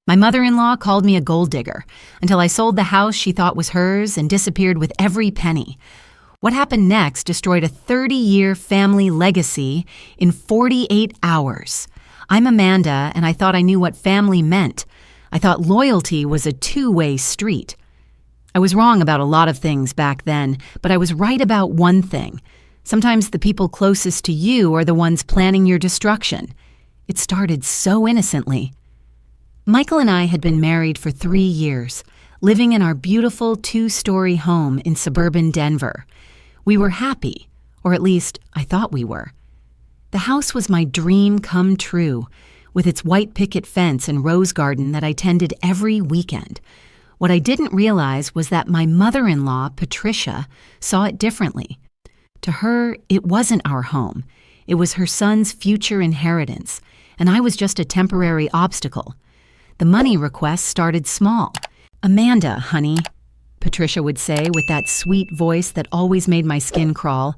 My mother-in-law called me a gold digger until I sold the house she thought was hers and disappeared with every penny. What happened next destroyed a 30-year family legacy in 48 hours. I'm Amanda, and I thought I knew what family meant. I thought loyalty was a two-way street. I was wrong about a lot of things back then, but I was right about one thing. Sometimes the people closest to you are the ones planning your destruction. It started so innocently. Michael and I had been married for 3 years, living in our beautiful 2-story home in suburban Denver. We were happy, or at least I thought we were. The house was my dream come true, with its white picket fence and rose garden that I tended every weekend. What I didn't realize was that my mother-in-law, Patricia, saw it differently. To her, it wasn't our home. It was her son's future inheritance, and I was just a temporary obstacle. The money requests started small. "Amanda, honey," Patricia would say with that sweet voice that always made my skin crawl,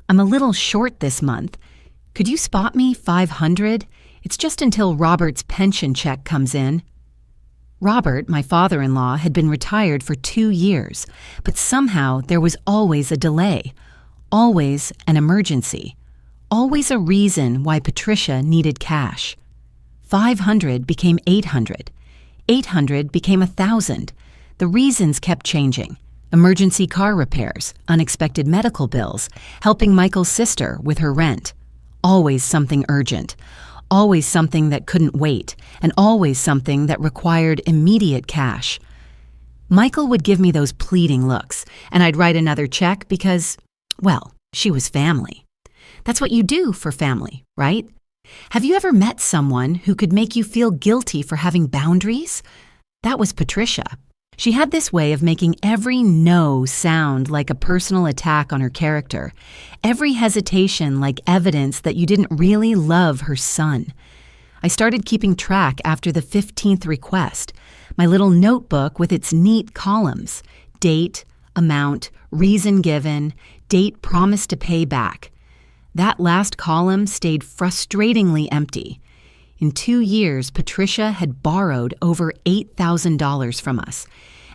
"I'm a little short this month. Could you spot me $500? It's just until Robert's pension check comes in." Robert, my father-in-law, had been retired for 2 years, but somehow there was always a delay, always an emergency, always a reason why Patricia needed cash. 500 became 800. 800 became 1,000. The reasons kept changing. Emergency car repairs, unexpected medical bills, helping Michael's sister with her rent. Always something urgent. Always something that couldn't wait, and always something that required immediate cash. Michael would give me those pleading looks, and I'd write another check because, well, she was family. That's what you do for family, right? Have you ever met someone who could make you feel guilty for having boundaries? That was Patricia. She had this way of making every no sound like a personal attack on her character, every hesitation like evidence that you didn't really love her son. I started keeping track after the 15th request, my little notebook with its neat columns: date, amount, reason given, date promised to pay back. That last column stayed frustratingly empty. In 2 years, Patricia had borrowed over $8,000 from us,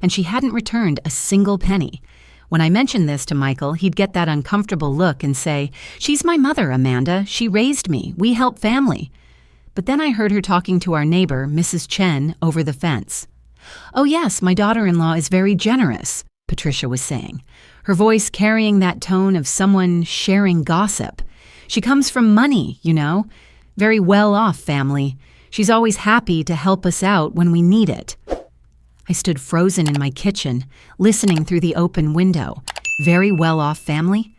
and she hadn't returned a single penny. When I mentioned this to Michael, he'd get that uncomfortable look and say, "She's my mother, Amanda. She raised me. We help family." But then I heard her talking to our neighbor, Mrs. Chen, over the fence. "Oh yes, my daughter-in-law is very generous," Patricia was saying, her voice carrying that tone of someone sharing gossip. "She comes from money, you know. Very well-off family. She's always happy to help us out when we need it." I stood frozen in my kitchen, listening through the open window. Very well-off family?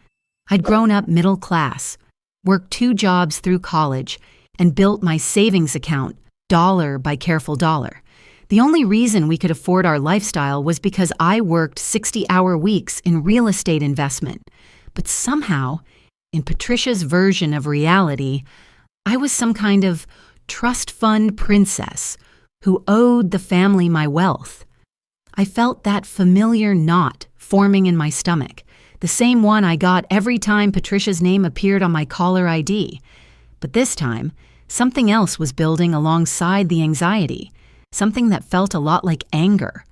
I'd grown up middle class, worked 2 jobs through college, and built my savings account, dollar by careful dollar. The only reason we could afford our lifestyle was because I worked 60-hour weeks in real estate investment. But somehow, in Patricia's version of reality, I was some kind of trust fund princess who owed the family my wealth. I felt that familiar knot forming in my stomach, the same one I got every time Patricia's name appeared on my caller ID. But this time, something else was building alongside the anxiety, something that felt a lot like anger.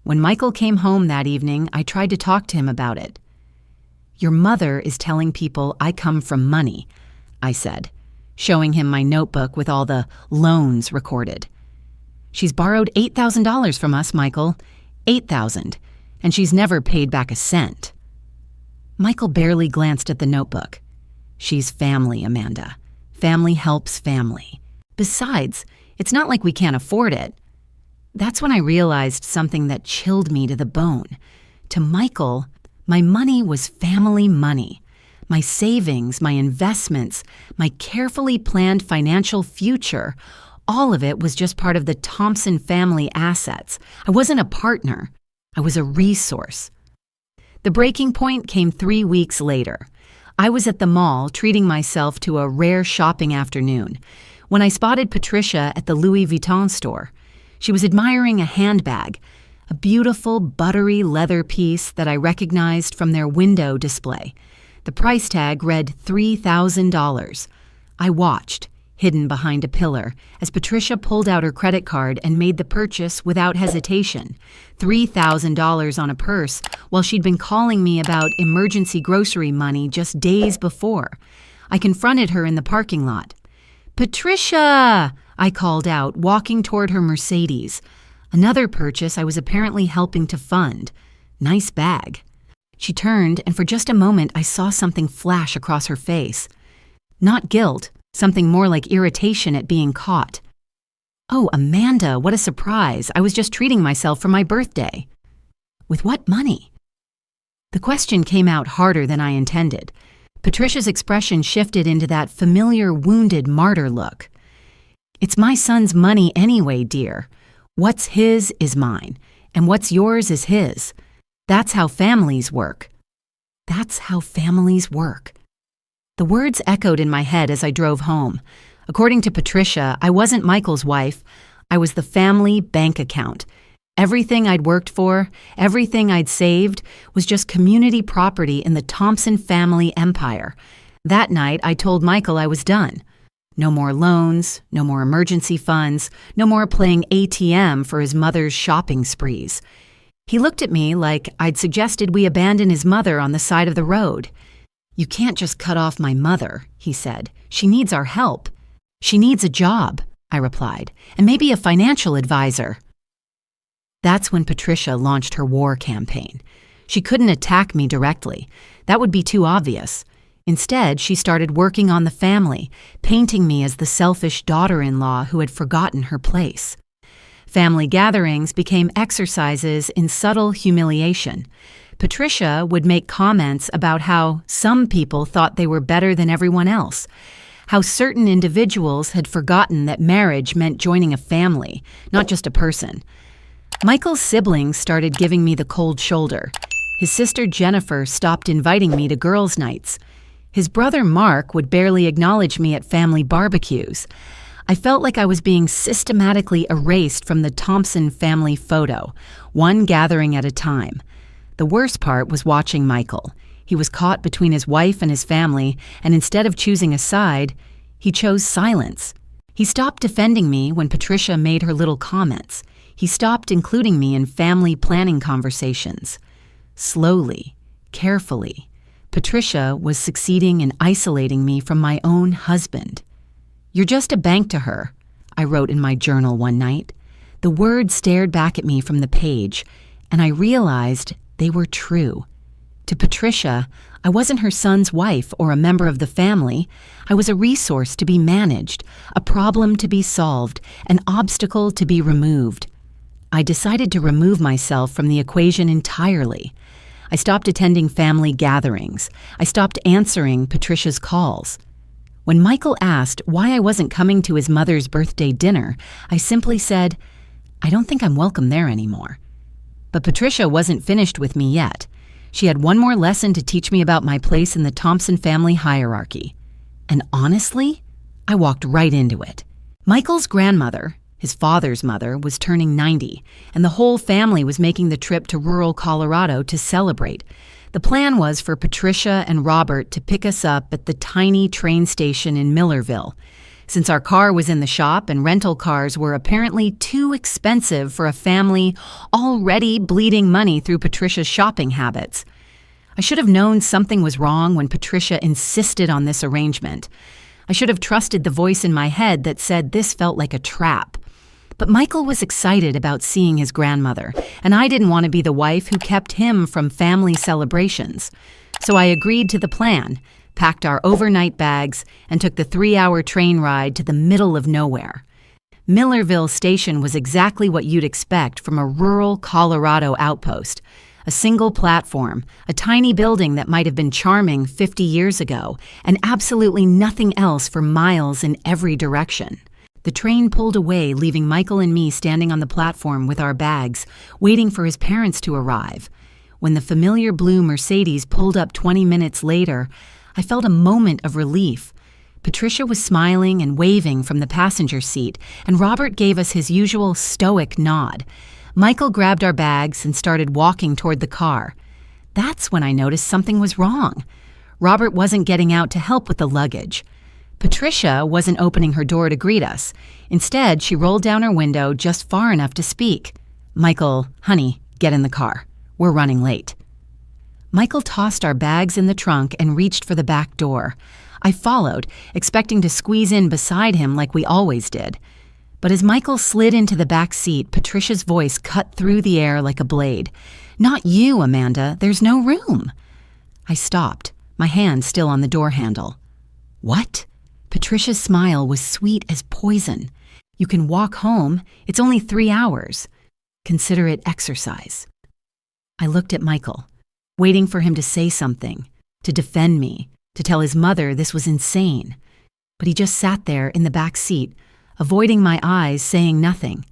When Michael came home that evening, I tried to talk to him about it. "Your mother is telling people I come from money," I said, showing him my notebook with all the loans recorded. "She's borrowed $8,000 from us, Michael. $8,000, and she's never paid back a cent." Michael barely glanced at the notebook. "She's family, Amanda. Family helps family. Besides, it's not like we can't afford it." That's when I realized something that chilled me to the bone. To Michael, my money was family money. My savings, my investments, my carefully planned financial future, all of it was just part of the Thompson family assets. I wasn't a partner. I was a resource. The breaking point came 3 weeks later. I was at the mall treating myself to a rare shopping afternoon when I spotted Patricia at the Louis Vuitton store. She was admiring a handbag, a beautiful buttery leather piece that I recognized from their window display. The price tag read $3,000. I watched, hidden behind a pillar, as Patricia pulled out her credit card and made the purchase without hesitation, $3,000 on a purse, while she'd been calling me about emergency grocery money just days before. I confronted her in the parking lot. "Patricia!" I called out, walking toward her Mercedes. Another purchase I was apparently helping to fund. Nice bag. She turned, and for just a moment I saw something flash across her face. Not guilt, something more like irritation at being caught. "Oh, Amanda, what a surprise. I was just treating myself for my birthday." "With what money?" The question came out harder than I intended. Patricia's expression shifted into that familiar wounded martyr look. "It's my son's money anyway, dear. What's his is mine, and what's yours is his. That's how families work." That's how families work. The words echoed in my head as I drove home. According to Patricia, I wasn't Michael's wife. I was the family bank account. Everything I'd worked for, everything I'd saved, was just community property in the Thompson family empire. That night, I told Michael I was done. No more loans, no more emergency funds, no more playing ATM for his mother's shopping sprees. He looked at me like I'd suggested we abandon his mother on the side of the road. "You can't just cut off my mother," he said. "She needs our help." "She needs a job," I replied, "and maybe a financial advisor." That's when Patricia launched her war campaign. She couldn't attack me directly. That would be too obvious. Instead, she started working on the family, painting me as the selfish daughter-in-law who had forgotten her place. Family gatherings became exercises in subtle humiliation. Patricia would make comments about how some people thought they were better than everyone else, how certain individuals had forgotten that marriage meant joining a family, not just a person. Michael's siblings started giving me the cold shoulder. His sister Jennifer stopped inviting me to girls' nights. His brother Mark would barely acknowledge me at family barbecues. I felt like I was being systematically erased from the Thompson family photo, one gathering at a time. The worst part was watching Michael. He was caught between his wife and his family, and instead of choosing a side, he chose silence. He stopped defending me when Patricia made her little comments. He stopped including me in family planning conversations. Slowly, carefully, Patricia was succeeding in isolating me from my own husband. "You're just a bank to her," I wrote in my journal one night. The words stared back at me from the page, and I realized they were true. To Patricia, I wasn't her son's wife or a member of the family. I was a resource to be managed, a problem to be solved, an obstacle to be removed. I decided to remove myself from the equation entirely. I stopped attending family gatherings. I stopped answering Patricia's calls. When Michael asked why I wasn't coming to his mother's birthday dinner, I simply said, "I don't think I'm welcome there anymore." But Patricia wasn't finished with me yet. She had one more lesson to teach me about my place in the Thompson family hierarchy. And honestly, I walked right into it. Michael's grandmother, his father's mother, was turning 90, and the whole family was making the trip to rural Colorado to celebrate. The plan was for Patricia and Robert to pick us up at the tiny train station in Millerville. Since our car was in the shop and rental cars were apparently too expensive for a family already bleeding money through Patricia's shopping habits. I should have known something was wrong when Patricia insisted on this arrangement. I should have trusted the voice in my head that said this felt like a trap. But Michael was excited about seeing his grandmother, and I didn't want to be the wife who kept him from family celebrations. So I agreed to the plan, packed our overnight bags, and took the 3-hour train ride to the middle of nowhere. Millerville Station was exactly what you'd expect from a rural Colorado outpost. A single platform, a tiny building that might have been charming 50 years ago, and absolutely nothing else for miles in every direction. The train pulled away, leaving Michael and me standing on the platform with our bags, waiting for his parents to arrive. When the familiar blue Mercedes pulled up 20 minutes later, I felt a moment of relief. Patricia was smiling and waving from the passenger seat, and Robert gave us his usual stoic nod. Michael grabbed our bags and started walking toward the car. That's when I noticed something was wrong. Robert wasn't getting out to help with the luggage. Patricia wasn't opening her door to greet us. Instead, she rolled down her window just far enough to speak. "Michael, honey, get in the car. We're running late." Michael tossed our bags in the trunk and reached for the back door. I followed, expecting to squeeze in beside him like we always did. But as Michael slid into the back seat, Patricia's voice cut through the air like a blade. "Not you, Amanda. There's no room." I stopped, my hand still on the door handle. "What?" Patricia's smile was sweet as poison. "You can walk home. It's only 3 hours. Consider it exercise." I looked at Michael, waiting for him to say something, to defend me, to tell his mother this was insane. But he just sat there in the back seat, avoiding my eyes, saying nothing.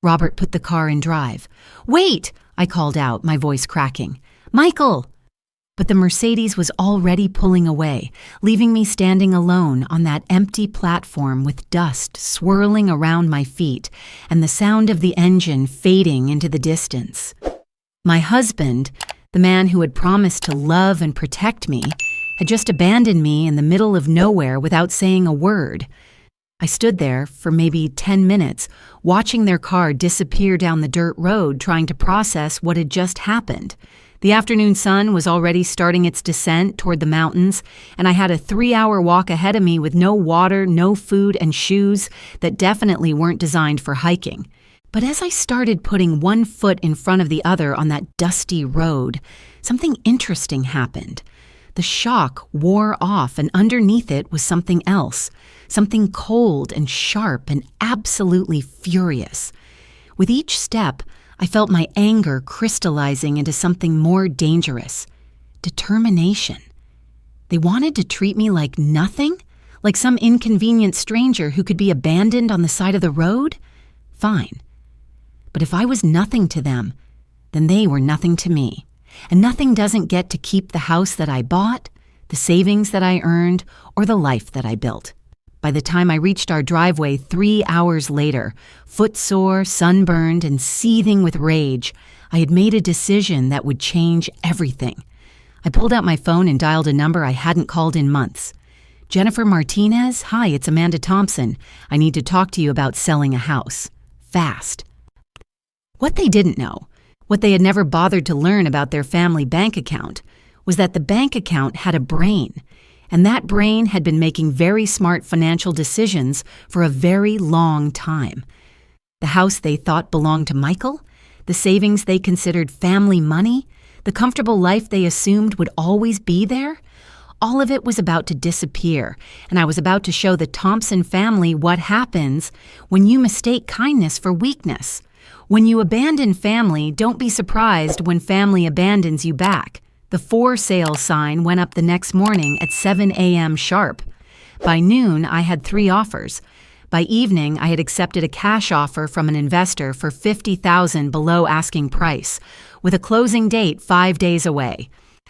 Robert put the car in drive. "Wait!" I called out, my voice cracking. "Michael!" But the Mercedes was already pulling away, leaving me standing alone on that empty platform with dust swirling around my feet and the sound of the engine fading into the distance. My husband, the man who had promised to love and protect me, had just abandoned me in the middle of nowhere without saying a word. I stood there for maybe 10 minutes, watching their car disappear down the dirt road, trying to process what had just happened. The afternoon sun was already starting its descent toward the mountains, and I had a 3-hour walk ahead of me with no water, no food, and shoes that definitely weren't designed for hiking. But as I started putting one foot in front of the other on that dusty road, something interesting happened. The shock wore off, and underneath it was something else, something cold and sharp and absolutely furious. With each step, I felt my anger crystallizing into something more dangerous. Determination. They wanted to treat me like nothing? Like some inconvenient stranger who could be abandoned on the side of the road? Fine. But if I was nothing to them, then they were nothing to me. And nothing doesn't get to keep the house that I bought, the savings that I earned, or the life that I built. By the time I reached our driveway 3 hours later, footsore, sunburned, and seething with rage, I had made a decision that would change everything. I pulled out my phone and dialed a number I hadn't called in months. "Jennifer Martinez? Hi, it's Amanda Thompson. I need to talk to you about selling a house. Fast." What they didn't know, what they had never bothered to learn about their family bank account, was that the bank account had a brain, and that brain had been making very smart financial decisions for a very long time. The house they thought belonged to Michael, the savings they considered family money, the comfortable life they assumed would always be there, all of it was about to disappear, and I was about to show the Thompson family what happens when you mistake kindness for weakness. When you abandon family, don't be surprised when family abandons you back. The for sale sign went up the next morning at 7 a.m. sharp. By noon, I had 3 offers. By evening, I had accepted a cash offer from an investor for $50,000 below asking price, with a closing date 5 days away.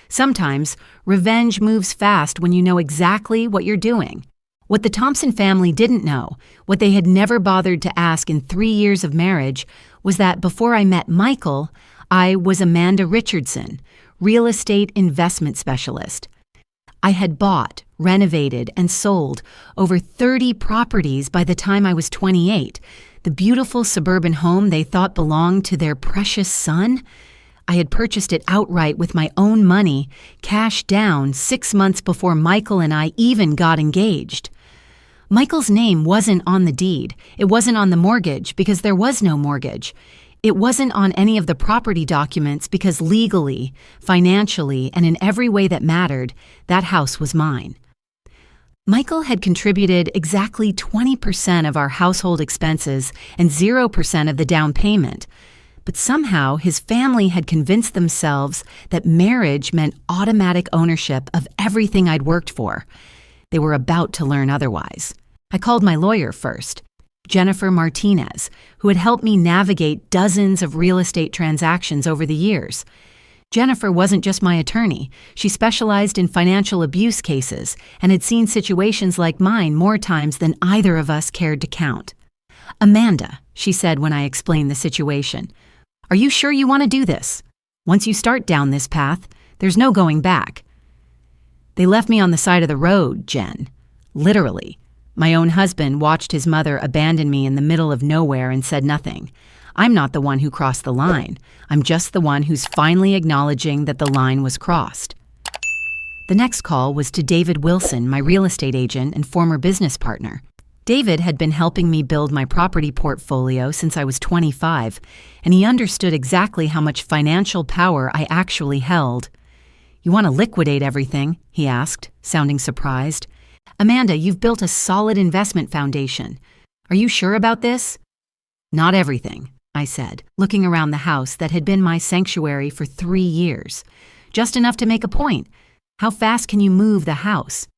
Sometimes, revenge moves fast when you know exactly what you're doing. What the Thompson family didn't know, what they had never bothered to ask in 3 years of marriage, was that before I met Michael, I was Amanda Richardson, real estate investment specialist. I had bought, renovated, and sold over 30 properties by the time I was 28. The beautiful suburban home they thought belonged to their precious son. I had purchased it outright with my own money, cash down 6 months before Michael and I even got engaged. Michael's name wasn't on the deed. It wasn't on the mortgage because there was no mortgage. It wasn't on any of the property documents because legally, financially, and in every way that mattered, that house was mine. Michael had contributed exactly 20% of our household expenses and 0% of the down payment. But somehow his family had convinced themselves that marriage meant automatic ownership of everything I'd worked for. They were about to learn otherwise. I called my lawyer first, Jennifer Martinez, who had helped me navigate dozens of real estate transactions over the years. Jennifer wasn't just my attorney. She specialized in financial abuse cases and had seen situations like mine more times than either of us cared to count. "Amanda," she said when I explained the situation, "are you sure you want to do this? Once you start down this path, there's no going back." "They left me on the side of the road, Jen. Literally. My own husband watched his mother abandon me in the middle of nowhere and said nothing. I'm not the one who crossed the line. I'm just the one who's finally acknowledging that the line was crossed. The next call was to David Wilson, my real estate agent and former business partner. David had been helping me build my property portfolio since I was 25, and he understood exactly how much financial power I actually held. "You want to liquidate everything?" he asked, sounding surprised. "Amanda, you've built a solid investment foundation. Are you sure about this?" "Not everything," I said, looking around the house that had been my sanctuary for 3 years. "Just enough to make a point. How fast can you move the house?"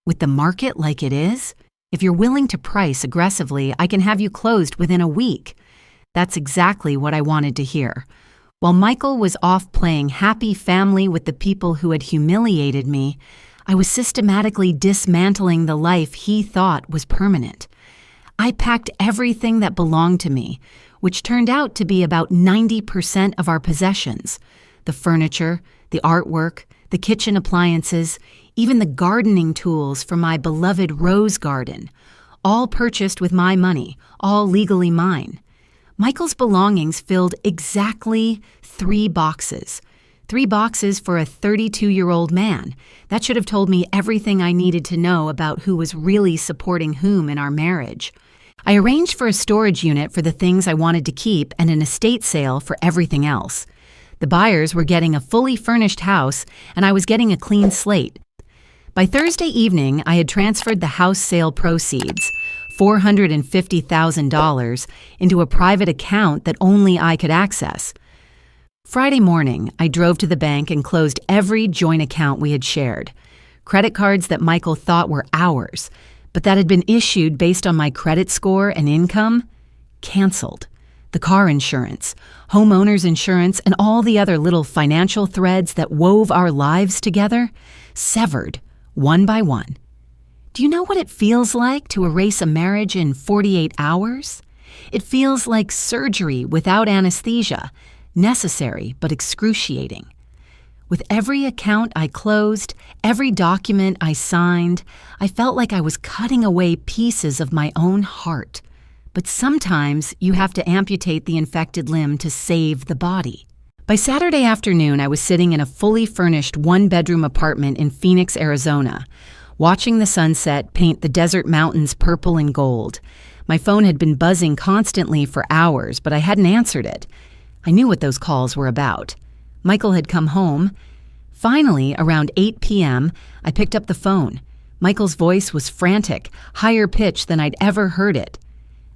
"With the market like it is? If you're willing to price aggressively, I can have you closed within a week." That's exactly what I wanted to hear. While Michael was off playing happy family with the people who had humiliated me, I was systematically dismantling the life he thought was permanent. I packed everything that belonged to me, which turned out to be about 90% of our possessions: the furniture, the artwork, the kitchen appliances, even the gardening tools for my beloved rose garden, all purchased with my money, all legally mine. Michael's belongings filled exactly 3 boxes. 3 boxes for a 32-year-old man. That should have told me everything I needed to know about who was really supporting whom in our marriage. I arranged for a storage unit for the things I wanted to keep and an estate sale for everything else. The buyers were getting a fully furnished house, and I was getting a clean slate. By Thursday evening, I had transferred the house sale proceeds, $450,000, into a private account that only I could access. Friday morning, I drove to the bank and closed every joint account we had shared. Credit cards that Michael thought were ours, but that had been issued based on my credit score and income, canceled. The car insurance, homeowners insurance, and all the other little financial threads that wove our lives together, severed one by one. Do you know what it feels like to erase a marriage in 48 hours? It feels like surgery without anesthesia, necessary but excruciating. With every account I closed, every document I signed, I felt like I was cutting away pieces of my own heart. But sometimes you have to amputate the infected limb to save the body. By Saturday afternoon, I was sitting in a fully furnished 1-bedroom apartment in Phoenix, Arizona, watching the sunset paint the desert mountains purple and gold. My phone had been buzzing constantly for hours, but I hadn't answered it. I knew what those calls were about. Michael had come home. Finally, around 8 p.m., I picked up the phone. Michael's voice was frantic, higher pitched than I'd ever heard it.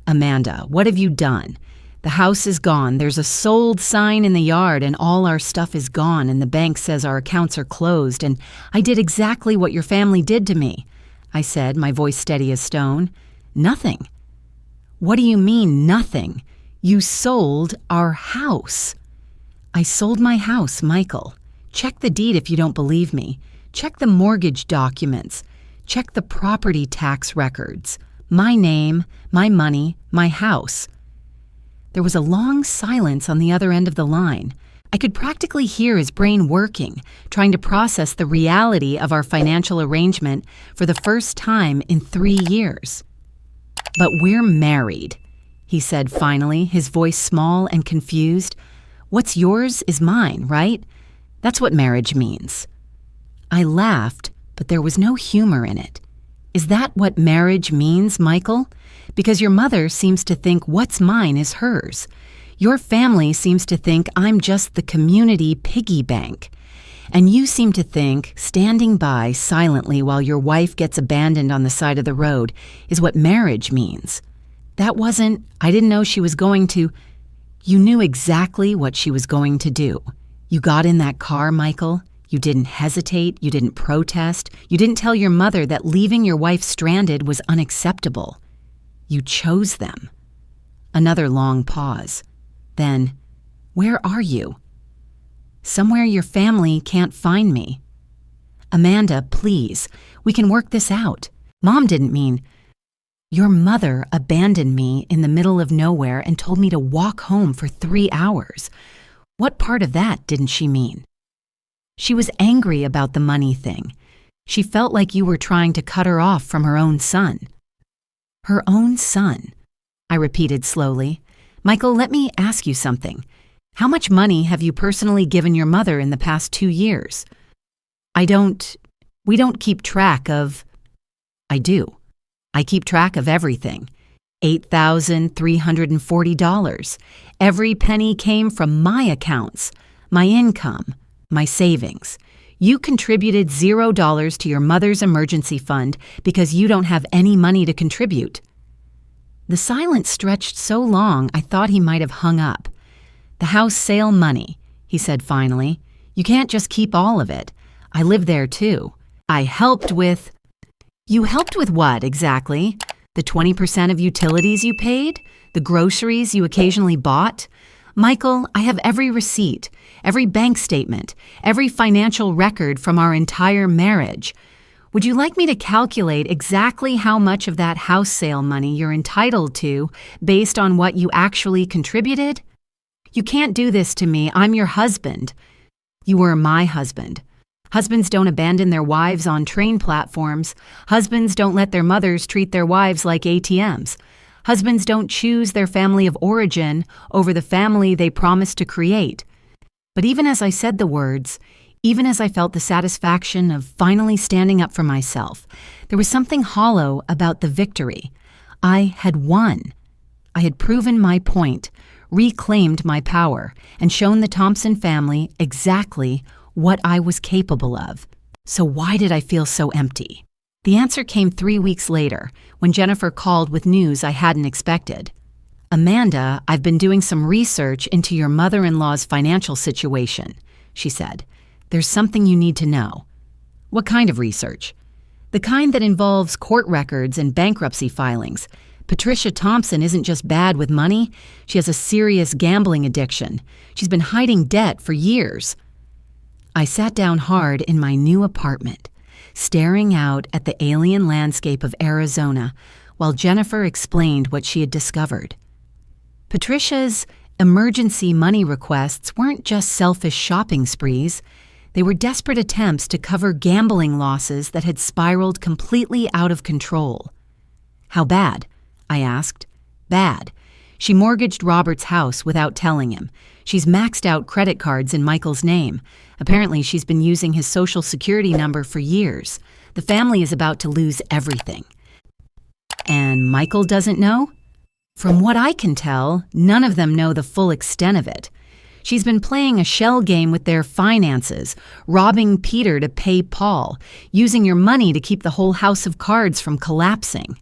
"Amanda, what have you done? The house is gone. There's a sold sign in the yard and all our stuff is gone and the bank says our accounts are closed and I did exactly what your family did to me," I said, my voice steady as stone. "Nothing." "What do you mean, nothing? You sold our house." "I sold my house, Michael. Check the deed if you don't believe me. Check the mortgage documents. Check the property tax records. My name, my money, my house." There was a long silence on the other end of the line. I could practically hear his brain working, trying to process the reality of our financial arrangement for the first time in 3 years. "But we're married," he said finally, his voice small and confused. "What's yours is mine, right? That's what marriage means." I laughed, but there was no humor in it. "Is that what marriage means, Michael? Because your mother seems to think what's mine is hers. Your family seems to think I'm just the community piggy bank. And you seem to think standing by silently while your wife gets abandoned on the side of the road is what marriage means. I didn't know she was going to." "You knew exactly what she was going to do. You got in that car, Michael. You didn't hesitate, you didn't protest, you didn't tell your mother that leaving your wife stranded was unacceptable. You chose them." Another long pause. Then, "Where are you?" "Somewhere your family can't find me." "Amanda, please, we can work this out. Mom didn't mean—" "Your mother abandoned me in the middle of nowhere and told me to walk home for 3 hours. What part of that didn't she mean?" "She was angry about the money thing. She felt like you were trying to cut her off from her own son. Her own son, I repeated slowly. Michael, let me ask you something. How much money have you personally given your mother in the past 2 years? We don't keep track of... I do. I keep track of everything. $8,340. Every penny came from my accounts, my income, my savings. You contributed $0 to your mother's emergency fund because you don't have any money to contribute. The silence stretched so long I thought he might have hung up. The house sale money, he said finally. You can't just keep all of it. I live there too. I helped with... You helped with what exactly? The 20% of utilities you paid? The groceries you occasionally bought? Michael, I have every receipt, every bank statement, every financial record from our entire marriage. Would you like me to calculate exactly how much of that house sale money you're entitled to based on what you actually contributed? You can't do this to me. I'm your husband. You were my husband. Husbands don't abandon their wives on train platforms. Husbands don't let their mothers treat their wives like ATMs. Husbands don't choose their family of origin over the family they promised to create. But even as I said the words, even as I felt the satisfaction of finally standing up for myself, there was something hollow about the victory. I had won. I had proven my point, reclaimed my power, and shown the Thompson family exactly what I was capable of. So why did I feel so empty? The answer came 3 weeks later, when Jennifer called with news I hadn't expected. Amanda, I've been doing some research into your mother-in-law's financial situation, she said. There's something you need to know. What kind of research? The kind that involves court records and bankruptcy filings. Patricia Thompson isn't just bad with money, she has a serious gambling addiction. She's been hiding debt for years. I sat down hard in my new apartment, staring out at the alien landscape of Arizona while Jennifer explained what she had discovered. Patricia's emergency money requests weren't just selfish shopping sprees. They were desperate attempts to cover gambling losses that had spiraled completely out of control. How bad? I asked. Bad. She mortgaged Robert's house without telling him. She's maxed out credit cards in Michael's name. Apparently, she's been using his social security number for years. The family is about to lose everything. And Michael doesn't know? From what I can tell, none of them know the full extent of it. She's been playing a shell game with their finances, robbing Peter to pay Paul, using your money to keep the whole house of cards from collapsing.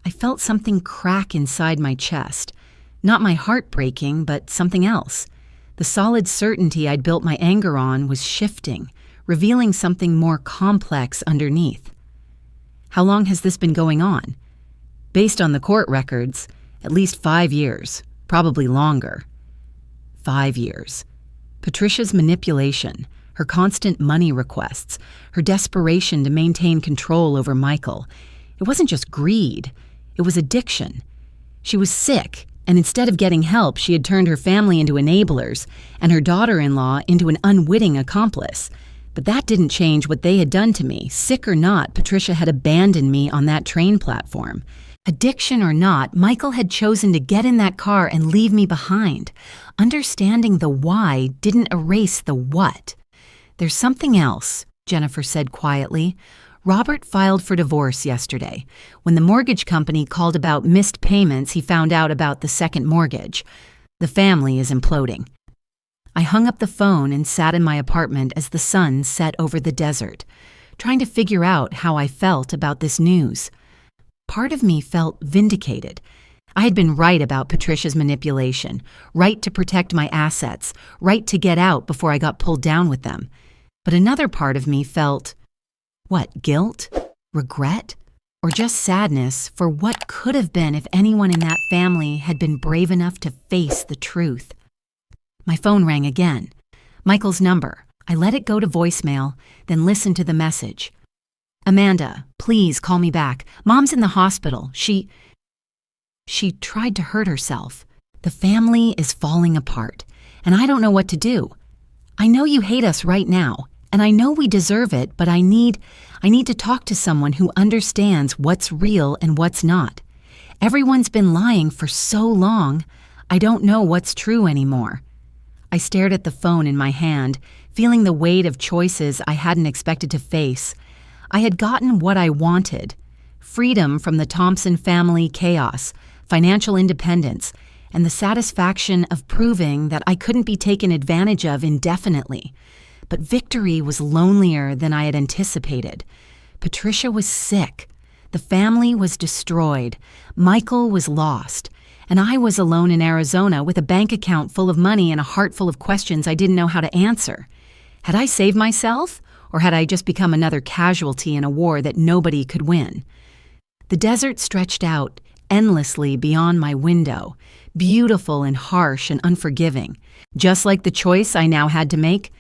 I felt something crack inside my chest. Not my heart breaking, but something else. The solid certainty I'd built my anger on was shifting, revealing something more complex underneath. How long has this been going on? Based on the court records, at least 5 years, probably longer. 5 years. Patricia's manipulation, her constant money requests, her desperation to maintain control over Michael. It wasn't just greed, it was addiction. She was sick, and instead of getting help, she had turned her family into enablers and her daughter-in-law into an unwitting accomplice. But that didn't change what they had done to me. Sick or not, Patricia had abandoned me on that train platform. Addiction or not, Michael had chosen to get in that car and leave me behind. Understanding the why didn't erase the what. There's something else, Jennifer said quietly. Robert filed for divorce yesterday. When the mortgage company called about missed payments, he found out about the second mortgage. The family is imploding. I hung up the phone and sat in my apartment as the sun set over the desert, trying to figure out how I felt about this news. Part of me felt vindicated. I had been right about Patricia's manipulation, right to protect my assets, right to get out before I got pulled down with them. But another part of me felt... what, guilt? Regret? Or just sadness for what could have been if anyone in that family had been brave enough to face the truth? My phone rang again. Michael's number. I let it go to voicemail, then listened to the message. Amanda, please call me back. Mom's in the hospital. She tried to hurt herself. The family is falling apart, and I don't know what to do. I know you hate us right now, And I know we deserve it, but I need to talk to someone who understands what's real and what's not. Everyone's been lying for so long, I don't know what's true anymore. I stared at the phone in my hand, feeling the weight of choices I hadn't expected to face. I had gotten what I wanted: freedom from the Thompson family chaos, financial independence, and the satisfaction of proving that I couldn't be taken advantage of indefinitely. But victory was lonelier than I had anticipated. Patricia was sick. The family was destroyed. Michael was lost. And I was alone in Arizona with a bank account full of money and a heart full of questions I didn't know how to answer. Had I saved myself, or had I just become another casualty in a war that nobody could win? The desert stretched out endlessly beyond my window, beautiful and harsh and unforgiving, just like the choice I now had to make: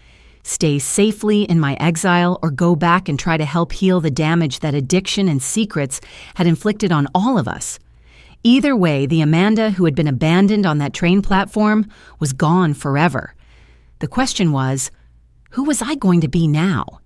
stay safely in my exile or go back and try to help heal the damage that addiction and secrets had inflicted on all of us. Either way, the Amanda who had been abandoned on that train platform was gone forever. The question was, who was I going to be now?